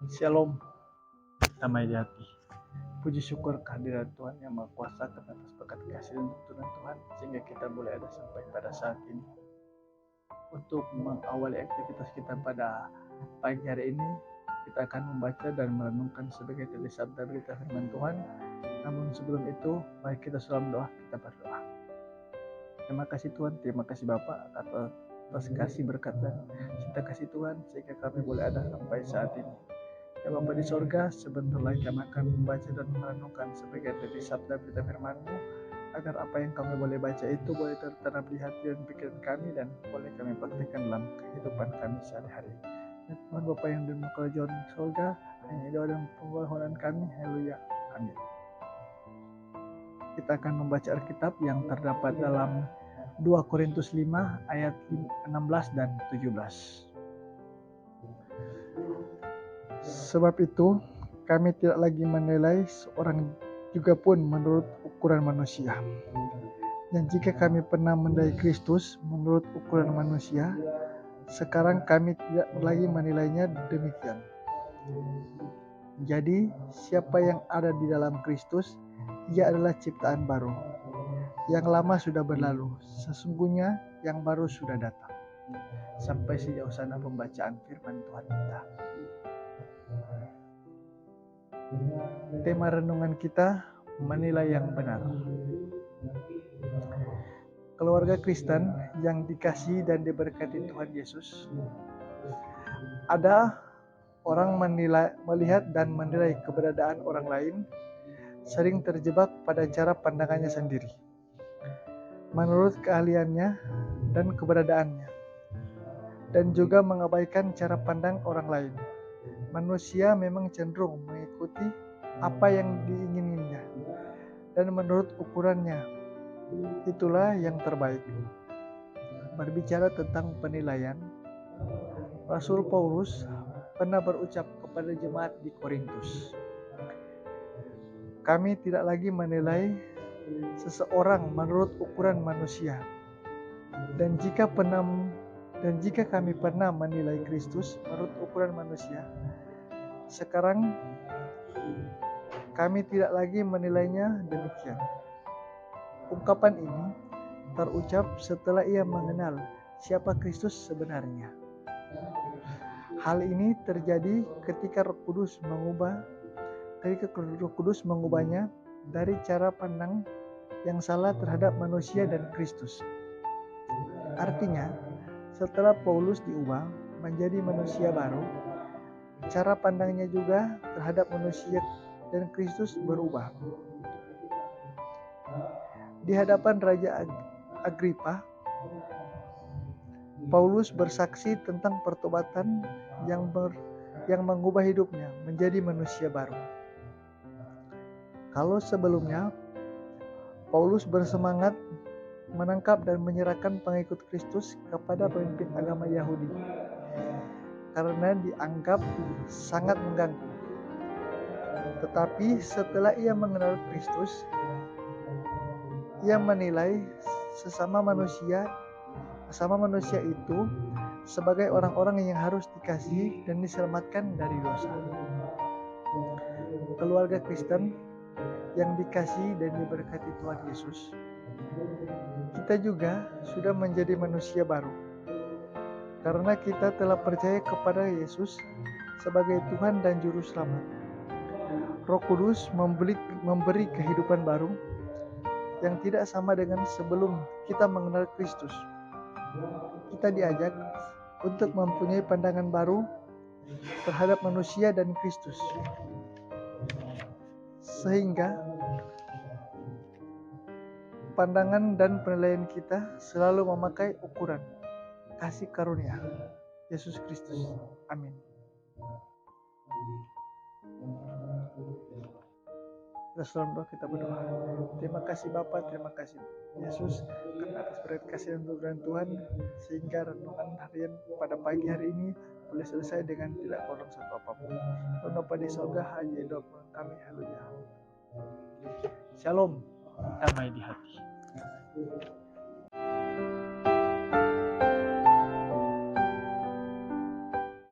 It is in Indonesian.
Shalom, damai di hati. Puji syukur kehadiran Tuhan yang Maha Kuasa atas berkat kasih dan tuntunan Tuhan sehingga kita boleh ada sampai pada saat ini. Untuk mengawali aktivitas kita pada pagi hari ini, kita akan membaca dan merenungkan sebagai tadi sabda berita firman Tuhan. Namun sebelum itu, mari kita salam doa, kita berdoa. Terima kasih Tuhan, terima kasih Bapak atas kasih berkat dan cinta kasih Tuhan sehingga kami boleh ada sampai saat ini. Ya Bapa di sorga, sebentar lagi kami akan membaca dan merenungkan sebagai dari sabda berita firman-Mu, agar apa yang kami boleh baca itu boleh tertanam di hati dan pikiran kami dan boleh kami praktikkan dalam kehidupan kami sehari-hari. Ya Tuhan Bapa yang di kerajaan sorga, hanya doa dan permohonan kami, haleluya, amin. Kita akan membaca Alkitab yang terdapat dalam 2 Korintus 5 ayat 16 dan 17. Sebab itu, kami tidak lagi menilai seorang juga pun menurut ukuran manusia. Dan jika kami pernah menilai Kristus menurut ukuran manusia, sekarang kami tidak lagi menilainya demikian. Jadi, siapa yang ada di dalam Kristus, ia adalah ciptaan baru. Yang lama sudah berlalu, sesungguhnya yang baru sudah datang. Sampai sejauh sana pembacaan firman Tuhan kita. Tema renungan kita, menilai yang benar. Keluarga Kristen yang dikasihi dan diberkati Tuhan Yesus, ada orang melihat dan menilai keberadaan orang lain, sering terjebak pada cara pandangannya sendiri, menurut keahliannya dan keberadaannya, dan juga mengabaikan cara pandang orang lain. Manusia memang cenderung mengikuti apa yang diingininya dan menurut ukurannya itulah yang terbaik. Berbicara tentang penilaian, Rasul Paulus pernah berucap kepada jemaat di Korintus, kami tidak lagi menilai seseorang menurut ukuran manusia, dan jika kami pernah menilai Kristus menurut ukuran manusia, sekarang kami tidak lagi menilainya demikian. Ungkapan ini terucap setelah ia mengenal siapa Kristus sebenarnya. Hal ini terjadi ketika Roh Kudus mengubahnya dari cara pandang yang salah terhadap manusia dan Kristus. Artinya, setelah Paulus diubah menjadi manusia baru, cara pandangnya juga terhadap manusia dan Kristus berubah. Di hadapan Raja Agripa, Paulus bersaksi tentang pertobatan yang mengubah hidupnya menjadi manusia baru. Kalau sebelumnya Paulus bersemangat menangkap dan menyerahkan pengikut Kristus kepada pemimpin agama Yahudi karena dianggap sangat mengganggu. Tetapi setelah ia mengenal Kristus, ia menilai sesama manusia itu sebagai orang-orang yang harus dikasihi dan diselamatkan dari dosa. Keluarga Kristen yang dikasihi dan diberkati Tuhan Yesus, kita juga sudah menjadi manusia baru karena kita telah percaya kepada Yesus sebagai Tuhan dan Juru Selamat. Roh Kudus memberi kehidupan baru yang tidak sama dengan sebelum kita mengenal Kristus. Kita diajak untuk mempunyai pandangan baru terhadap manusia dan Kristus, sehingga pandangan dan penilaian kita selalu memakai ukuran kasih karunia Yesus Kristus. Amin. Dalam doa kita berdoa. Terima kasih Bapa, terima kasih Yesus karena atas berkat kasih dan tuntunan Tuhan sehingga renungan harian pada pagi hari ini boleh selesai dengan tidak kurang satu apapun. Tuhan Bapa di sorga, hanya doa kami, haleluya. Shalom, damai di hati.